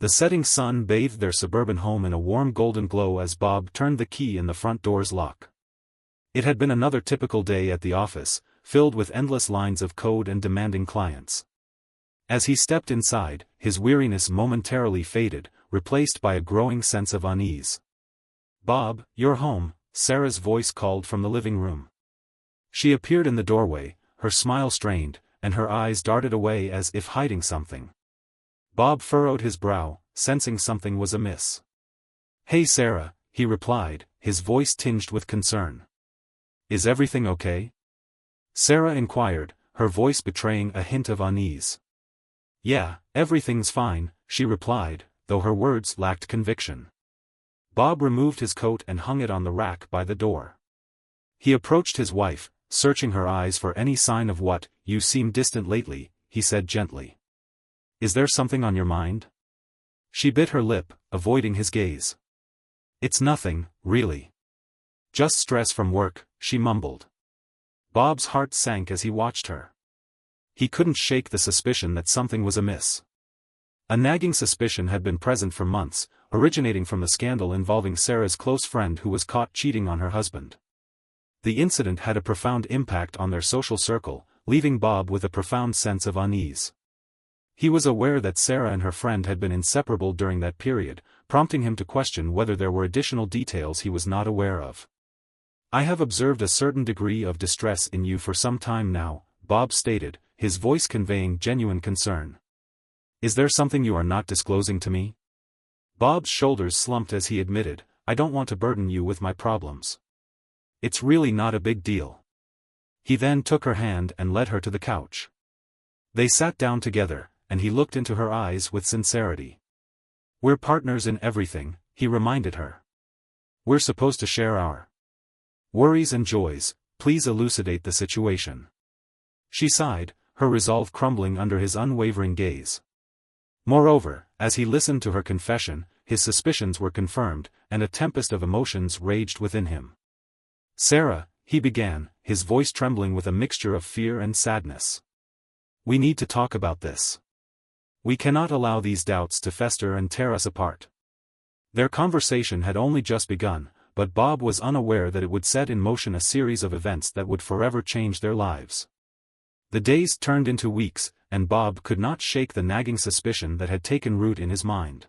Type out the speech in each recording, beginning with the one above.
The setting sun bathed their suburban home in a warm golden glow as Bob turned the key in the front door's lock. It had been another typical day at the office, filled with endless lines of code and demanding clients. As he stepped inside, his weariness momentarily faded, replaced by a growing sense of unease. "Bob, you're home," Sarah's voice called from the living room. She appeared in the doorway, her smile strained, and her eyes darted away as if hiding something. Bob furrowed his brow, sensing something was amiss. "Hey Sarah," he replied, his voice tinged with concern. "Is everything okay?" Sarah inquired, her voice betraying a hint of unease. "Yeah, everything's fine," she replied, though her words lacked conviction. Bob removed his coat and hung it on the rack by the door. He approached his wife, searching her eyes for any sign of what, "You seem distant lately," he said gently. "Is there something on your mind?" She bit her lip, avoiding his gaze. "It's nothing, really. Just stress from work," she mumbled. Bob's heart sank as he watched her. He couldn't shake the suspicion that something was amiss. A nagging suspicion had been present for months, originating from the scandal involving Sarah's close friend who was caught cheating on her husband. The incident had a profound impact on their social circle, leaving Bob with a profound sense of unease. He was aware that Sarah and her friend had been inseparable during that period, prompting him to question whether there were additional details he was not aware of. "I have observed a certain degree of distress in you for some time now," Bob stated, his voice conveying genuine concern. "Is there something you are not disclosing to me?" Bob's shoulders slumped as he admitted, "I don't want to burden you with my problems. It's really not a big deal." He then took her hand and led her to the couch. They sat down together, and he looked into her eyes with sincerity. "We're partners in everything," he reminded her. "We're supposed to share our worries and joys. Please elucidate the situation." She sighed, her resolve crumbling under his unwavering gaze. Moreover, as he listened to her confession, his suspicions were confirmed, and a tempest of emotions raged within him. "Sarah," he began, his voice trembling with a mixture of fear and sadness. "We need to talk about this. We cannot allow these doubts to fester and tear us apart." Their conversation had only just begun, but Bob was unaware that it would set in motion a series of events that would forever change their lives. The days turned into weeks, and Bob could not shake the nagging suspicion that had taken root in his mind.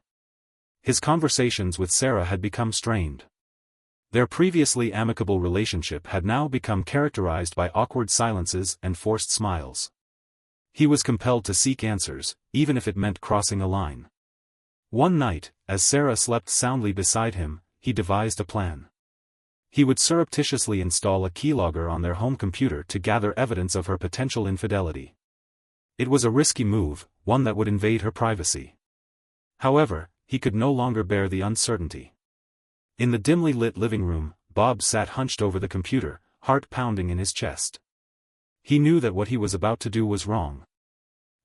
His conversations with Sarah had become strained. Their previously amicable relationship had now become characterized by awkward silences and forced smiles. He was compelled to seek answers, even if it meant crossing a line. One night, as Sarah slept soundly beside him, he devised a plan. He would surreptitiously install a keylogger on their home computer to gather evidence of her potential infidelity. It was a risky move, one that would invade her privacy. However, he could no longer bear the uncertainty. In the dimly lit living room, Bob sat hunched over the computer, heart pounding in his chest. He knew that what he was about to do was wrong.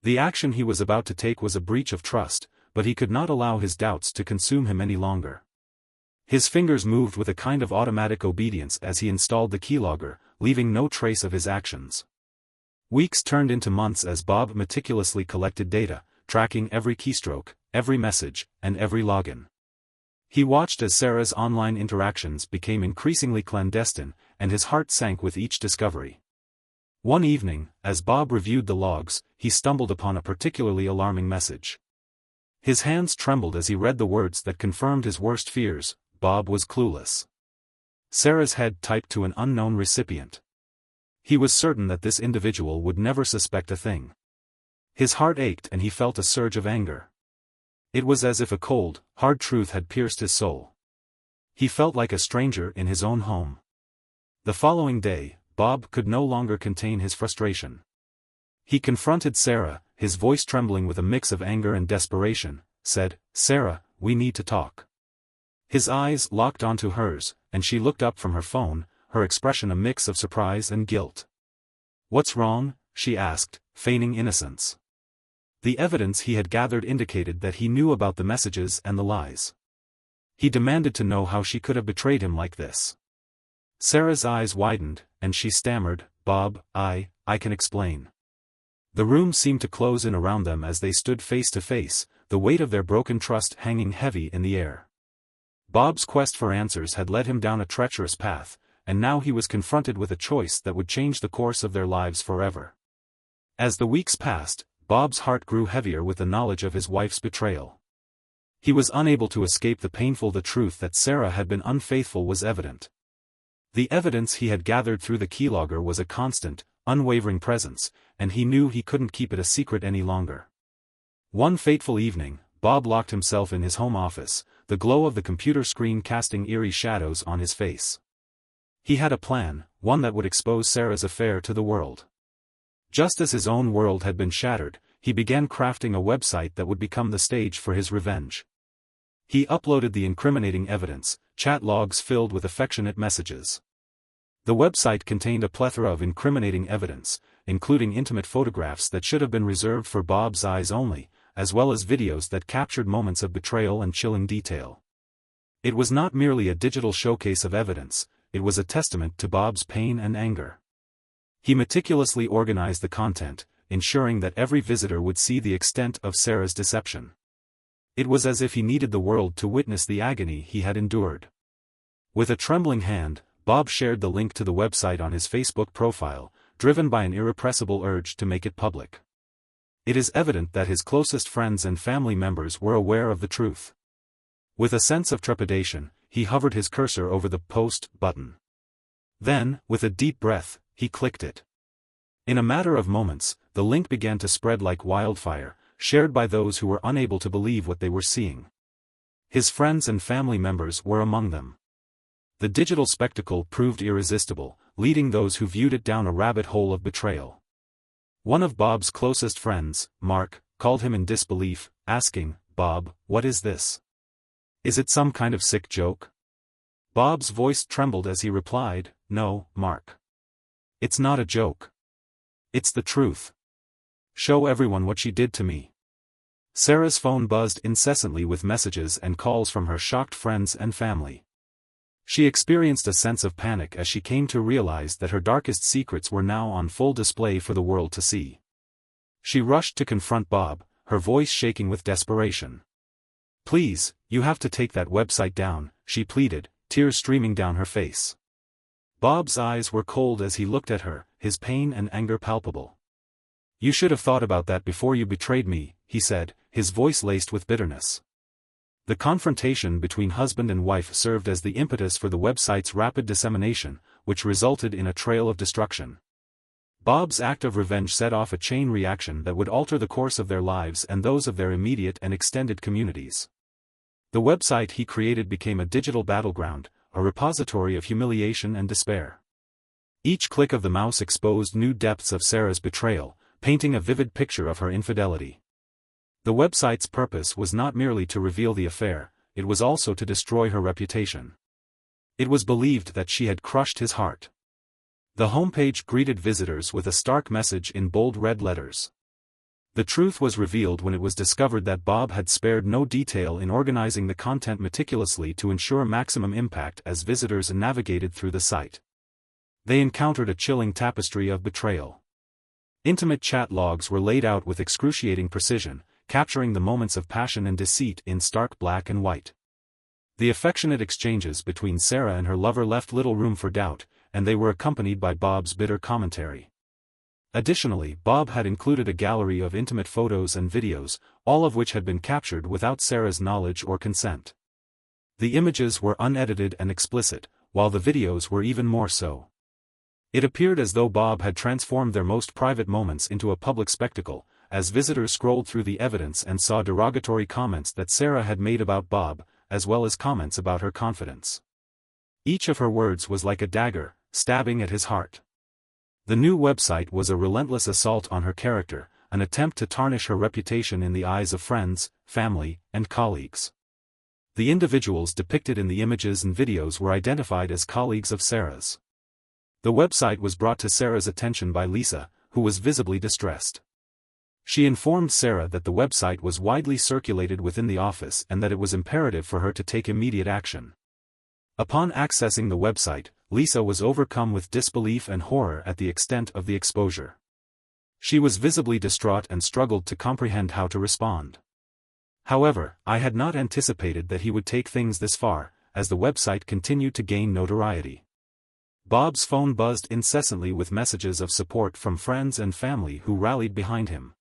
The action he was about to take was a breach of trust, but he could not allow his doubts to consume him any longer. His fingers moved with a kind of automatic obedience as he installed the keylogger, leaving no trace of his actions. Weeks turned into months as Bob meticulously collected data, tracking every keystroke, every message, and every login. He watched as Sarah's online interactions became increasingly clandestine, and his heart sank with each discovery. One evening, as Bob reviewed the logs, he stumbled upon a particularly alarming message. His hands trembled as he read the words that confirmed his worst fears. Bob was clueless. Sarah's had typed to an unknown recipient. He was certain that this individual would never suspect a thing. His heart ached and he felt a surge of anger. It was as if a cold, hard truth had pierced his soul. He felt like a stranger in his own home. The following day, Bob could no longer contain his frustration. He confronted Sarah, his voice trembling with a mix of anger and desperation, said, "Sarah, we need to talk." His eyes locked onto hers, and she looked up from her phone, her expression a mix of surprise and guilt. "What's wrong?" she asked, feigning innocence. The evidence he had gathered indicated that he knew about the messages and the lies. He demanded to know how she could have betrayed him like this. Sarah's eyes widened, and she stammered, "Bob, I can explain." The room seemed to close in around them as they stood face to face, the weight of their broken trust hanging heavy in the air. Bob's quest for answers had led him down a treacherous path, and now he was confronted with a choice that would change the course of their lives forever. As the weeks passed, Bob's heart grew heavier with the knowledge of his wife's betrayal. He was unable to escape the truth that Sarah had been unfaithful was evident. The evidence he had gathered through the keylogger was a constant, unwavering presence, and he knew he couldn't keep it a secret any longer. One fateful evening, Bob locked himself in his home office, the glow of the computer screen casting eerie shadows on his face. He had a plan, one that would expose Sarah's affair to the world. Just as his own world had been shattered, he began crafting a website that would become the stage for his revenge. He uploaded the incriminating evidence, chat logs filled with affectionate messages. The website contained a plethora of incriminating evidence, including intimate photographs that should have been reserved for Bob's eyes only, as well as videos that captured moments of betrayal and chilling detail. It was not merely a digital showcase of evidence, it was a testament to Bob's pain and anger. He meticulously organized the content, ensuring that every visitor would see the extent of Sarah's deception. It was as if he needed the world to witness the agony he had endured. With a trembling hand, Bob shared the link to the website on his Facebook profile, driven by an irrepressible urge to make it public. It is evident that his closest friends and family members were aware of the truth. With a sense of trepidation, he hovered his cursor over the Post button. Then, with a deep breath, he clicked it. In a matter of moments, the link began to spread like wildfire, shared by those who were unable to believe what they were seeing. His friends and family members were among them. The digital spectacle proved irresistible, leading those who viewed it down a rabbit hole of betrayal. One of Bob's closest friends, Mark, called him in disbelief, asking, "Bob, what is this? Is it some kind of sick joke?" Bob's voice trembled as he replied, "No, Mark. It's not a joke. It's the truth. Show everyone what she did to me." Sarah's phone buzzed incessantly with messages and calls from her shocked friends and family. She experienced a sense of panic as she came to realize that her darkest secrets were now on full display for the world to see. She rushed to confront Bob, her voice shaking with desperation. "Please, you have to take that website down," she pleaded, tears streaming down her face. Bob's eyes were cold as he looked at her, his pain and anger palpable. "You should have thought about that before you betrayed me," he said, his voice laced with bitterness. The confrontation between husband and wife served as the impetus for the website's rapid dissemination, which resulted in a trail of destruction. Bob's act of revenge set off a chain reaction that would alter the course of their lives and those of their immediate and extended communities. The website he created became a digital battleground, a repository of humiliation and despair. Each click of the mouse exposed new depths of Sarah's betrayal, painting a vivid picture of her infidelity. The website's purpose was not merely to reveal the affair, it was also to destroy her reputation. It was believed that she had crushed his heart. The homepage greeted visitors with a stark message in bold red letters. The truth was revealed when it was discovered that Bob had spared no detail in organizing the content meticulously to ensure maximum impact as visitors navigated through the site. They encountered a chilling tapestry of betrayal. Intimate chat logs were laid out with excruciating precision, capturing the moments of passion and deceit in stark black and white. The affectionate exchanges between Sarah and her lover left little room for doubt, and they were accompanied by Bob's bitter commentary. Additionally, Bob had included a gallery of intimate photos and videos, all of which had been captured without Sarah's knowledge or consent. The images were unedited and explicit, while the videos were even more so. It appeared as though Bob had transformed their most private moments into a public spectacle, as visitors scrolled through the evidence and saw derogatory comments that Sarah had made about Bob, as well as comments about her confidence. Each of her words was like a dagger, stabbing at his heart. The new website was a relentless assault on her character, an attempt to tarnish her reputation in the eyes of friends, family, and colleagues. The individuals depicted in the images and videos were identified as colleagues of Sarah's. The website was brought to Sarah's attention by Lisa, who was visibly distressed. She informed Sarah that the website was widely circulated within the office and that it was imperative for her to take immediate action. Upon accessing the website, Lisa was overcome with disbelief and horror at the extent of the exposure. She was visibly distraught and struggled to comprehend how to respond. However, I had not anticipated that he would take things this far, as the website continued to gain notoriety. Bob's phone buzzed incessantly with messages of support from friends and family who rallied behind him.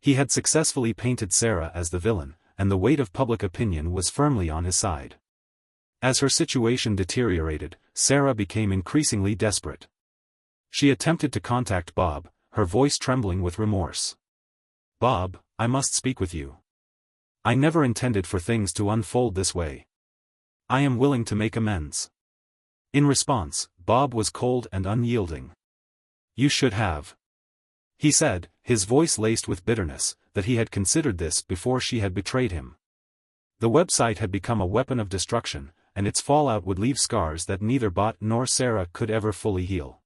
He had successfully painted Sarah as the villain, and the weight of public opinion was firmly on his side. As her situation deteriorated, Sarah became increasingly desperate. She attempted to contact Bob, her voice trembling with remorse. "Bob, I must speak with you. I never intended for things to unfold this way. I am willing to make amends." In response, Bob was cold and unyielding. "You should have," he said, his voice laced with bitterness, that he had considered this before she had betrayed him. The website had become a weapon of destruction, and its fallout would leave scars that neither Bob nor Sarah could ever fully heal.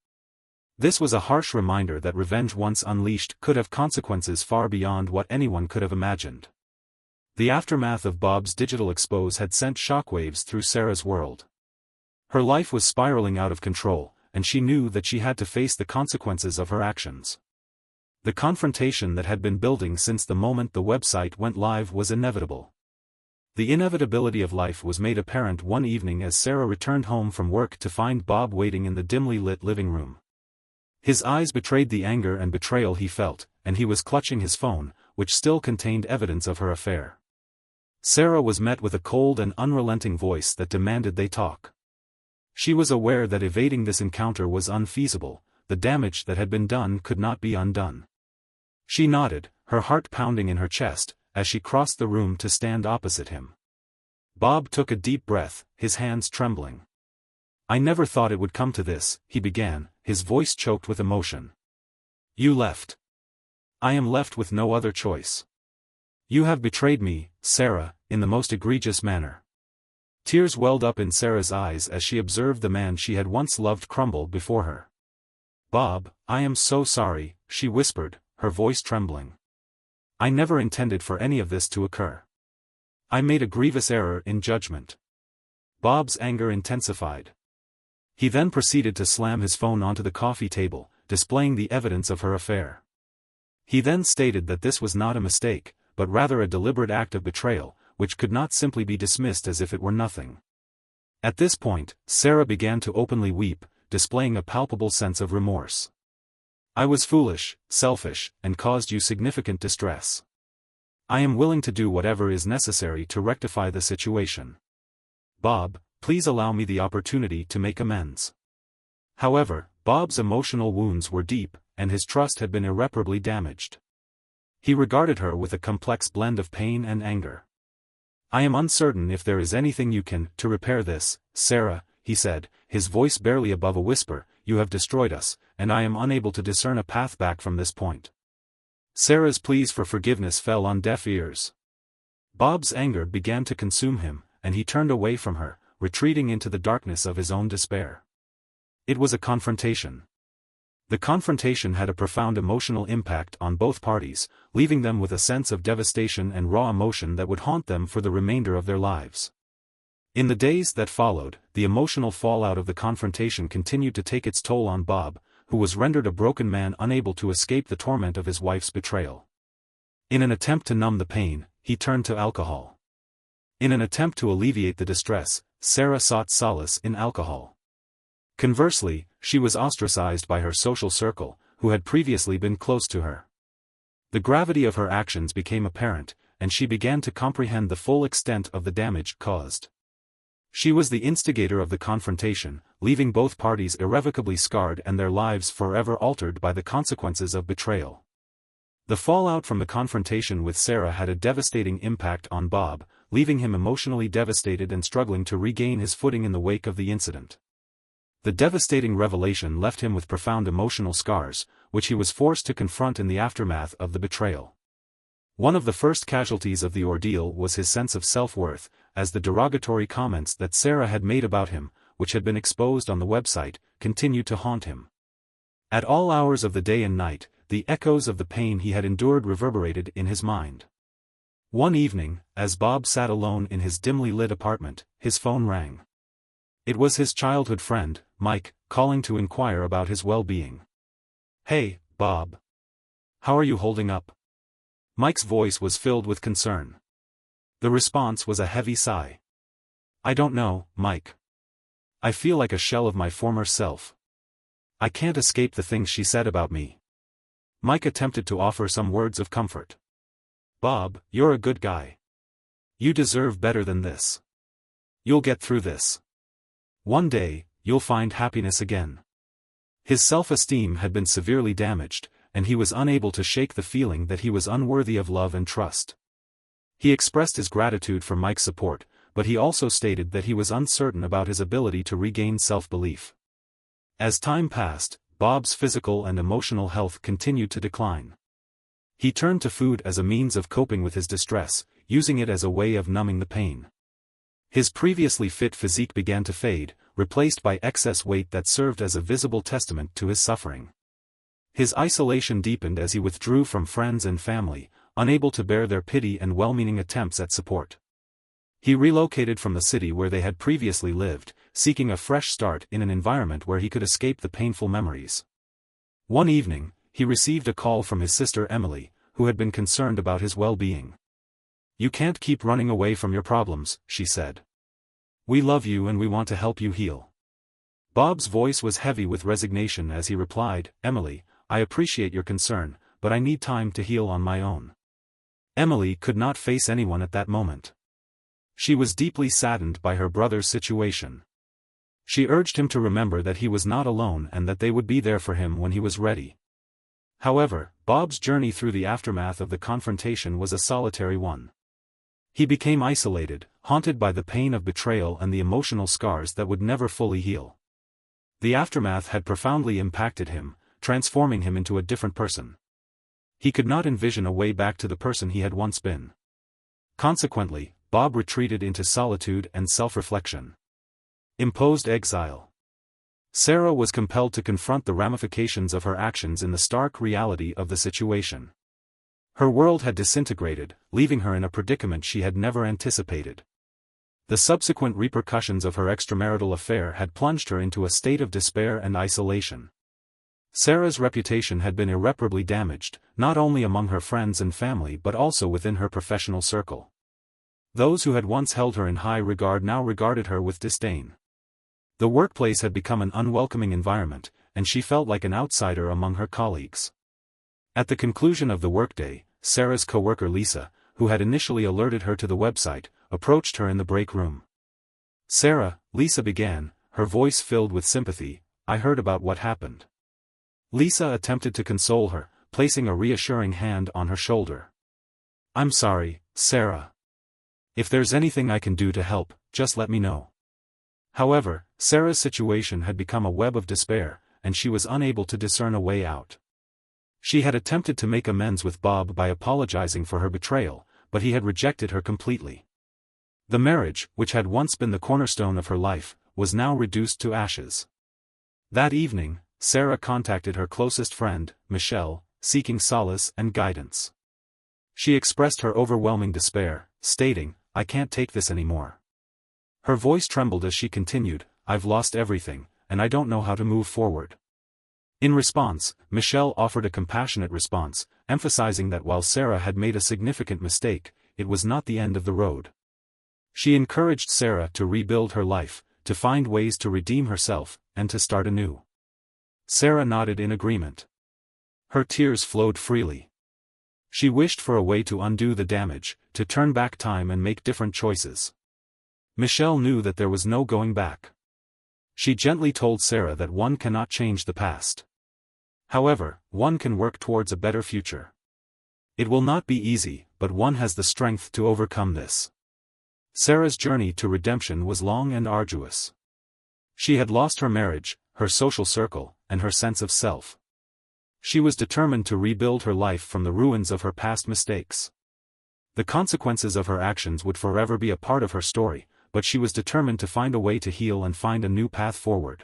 This was a harsh reminder that revenge once unleashed could have consequences far beyond what anyone could have imagined. The aftermath of Bob's digital expose had sent shockwaves through Sarah's world. Her life was spiraling out of control, and she knew that she had to face the consequences of her actions. The confrontation that had been building since the moment the website went live was inevitable. The inevitability of life was made apparent one evening as Sarah returned home from work to find Bob waiting in the dimly lit living room. His eyes betrayed the anger and betrayal he felt, and he was clutching his phone, which still contained evidence of her affair. Sarah was met with a cold and unrelenting voice that demanded they talk. She was aware that evading this encounter was unfeasible, the damage that had been done could not be undone. She nodded, her heart pounding in her chest, as she crossed the room to stand opposite him. Bob took a deep breath, his hands trembling. "I never thought it would come to this," he began, his voice choked with emotion. "You left. I am left with no other choice. You have betrayed me, Sarah, in the most egregious manner." Tears welled up in Sarah's eyes as she observed the man she had once loved crumble before her. "Bob, I am so sorry," she whispered, her voice trembling. "I never intended for any of this to occur. I made a grievous error in judgment." Bob's anger intensified. He then proceeded to slam his phone onto the coffee table, displaying the evidence of her affair. He then stated that this was not a mistake, but rather a deliberate act of betrayal, which could not simply be dismissed as if it were nothing. At this point, Sarah began to openly weep, displaying a palpable sense of remorse. "I was foolish, selfish, and caused you significant distress. I am willing to do whatever is necessary to rectify the situation. Bob, please allow me the opportunity to make amends." However, Bob's emotional wounds were deep, and his trust had been irreparably damaged. He regarded her with a complex blend of pain and anger. "I am uncertain if there is anything you can to repair this, Sarah," he said, his voice barely above a whisper. "You have destroyed us, and I am unable to discern a path back from this point." Sarah's pleas for forgiveness fell on deaf ears. Bob's anger began to consume him, and he turned away from her, retreating into the darkness of his own despair. It was a confrontation. The confrontation had a profound emotional impact on both parties, leaving them with a sense of devastation and raw emotion that would haunt them for the remainder of their lives. In the days that followed, the emotional fallout of the confrontation continued to take its toll on Bob, who was rendered a broken man unable to escape the torment of his wife's betrayal. In an attempt to numb the pain, he turned to alcohol. In an attempt to alleviate the distress, Sarah sought solace in alcohol. Conversely, she was ostracized by her social circle, who had previously been close to her. The gravity of her actions became apparent, and she began to comprehend the full extent of the damage caused. She was the instigator of the confrontation, leaving both parties irrevocably scarred and their lives forever altered by the consequences of betrayal. The fallout from the confrontation with Sarah had a devastating impact on Bob, leaving him emotionally devastated and struggling to regain his footing in the wake of the incident. The devastating revelation left him with profound emotional scars, which he was forced to confront in the aftermath of the betrayal. One of the first casualties of the ordeal was his sense of self-worth, as the derogatory comments that Sarah had made about him, which had been exposed on the website, continued to haunt him. At all hours of the day and night, the echoes of the pain he had endured reverberated in his mind. One evening, as Bob sat alone in his dimly lit apartment, his phone rang. It was his childhood friend, Mike, calling to inquire about his well-being. "Hey, Bob. How are you holding up?" Mike's voice was filled with concern. The response was a heavy sigh. I don't know, Mike. I feel like a shell of my former self. I can't escape the things she said about me. Mike attempted to offer some words of comfort. Bob, you're a good guy. You deserve better than this. You'll get through this. One day, you'll find happiness again. His self-esteem had been severely damaged, and he was unable to shake the feeling that he was unworthy of love and trust. He expressed his gratitude for Mike's support, but he also stated that he was uncertain about his ability to regain self-belief. As time passed, Bob's physical and emotional health continued to decline. He turned to food as a means of coping with his distress, using it as a way of numbing the pain. His previously fit physique began to fade, replaced by excess weight that served as a visible testament to his suffering. His isolation deepened as he withdrew from friends and family, unable to bear their pity and well-meaning attempts at support. He relocated from the city where they had previously lived, seeking a fresh start in an environment where he could escape the painful memories. One evening, he received a call from his sister Emily, who had been concerned about his well-being. You can't keep running away from your problems, she said. We love you and we want to help you heal. Bob's voice was heavy with resignation as he replied, Emily, I appreciate your concern, but I need time to heal on my own. Emily could not face anyone at that moment. She was deeply saddened by her brother's situation. She urged him to remember that he was not alone and that they would be there for him when he was ready. However, Bob's journey through the aftermath of the confrontation was a solitary one. He became isolated, haunted by the pain of betrayal and the emotional scars that would never fully heal. The aftermath had profoundly impacted him, transforming him into a different person. He could not envision a way back to the person he had once been. Consequently, Bob retreated into solitude and self-reflection. Imposed exile. Sarah was compelled to confront the ramifications of her actions in the stark reality of the situation. Her world had disintegrated, leaving her in a predicament she had never anticipated. The subsequent repercussions of her extramarital affair had plunged her into a state of despair and isolation. Sarah's reputation had been irreparably damaged, not only among her friends and family but also within her professional circle. Those who had once held her in high regard now regarded her with disdain. The workplace had become an unwelcoming environment, and she felt like an outsider among her colleagues. At the conclusion of the workday, Sarah's coworker Lisa, who had initially alerted her to the website, approached her in the break room. Sarah, Lisa began, her voice filled with sympathy, I heard about what happened. Lisa attempted to console her, placing a reassuring hand on her shoulder. I'm sorry, Sarah. If there's anything I can do to help, just let me know. However, Sarah's situation had become a web of despair, and she was unable to discern a way out. She had attempted to make amends with Bob by apologizing for her betrayal, but he had rejected her completely. The marriage, which had once been the cornerstone of her life, was now reduced to ashes. That evening, Sarah contacted her closest friend, Michelle, seeking solace and guidance. She expressed her overwhelming despair, stating, I can't take this anymore. Her voice trembled as she continued, I've lost everything, and I don't know how to move forward. In response, Michelle offered a compassionate response, emphasizing that while Sarah had made a significant mistake, it was not the end of the road. She encouraged Sarah to rebuild her life, to find ways to redeem herself, and to start anew. Sarah nodded in agreement. Her tears flowed freely. She wished for a way to undo the damage, to turn back time and make different choices. Michelle knew that there was no going back. She gently told Sarah that one cannot change the past. However, one can work towards a better future. It will not be easy, but one has the strength to overcome this. Sarah's journey to redemption was long and arduous. She had lost her marriage, her social circle, and her sense of self. She was determined to rebuild her life from the ruins of her past mistakes. The consequences of her actions would forever be a part of her story, but she was determined to find a way to heal and find a new path forward.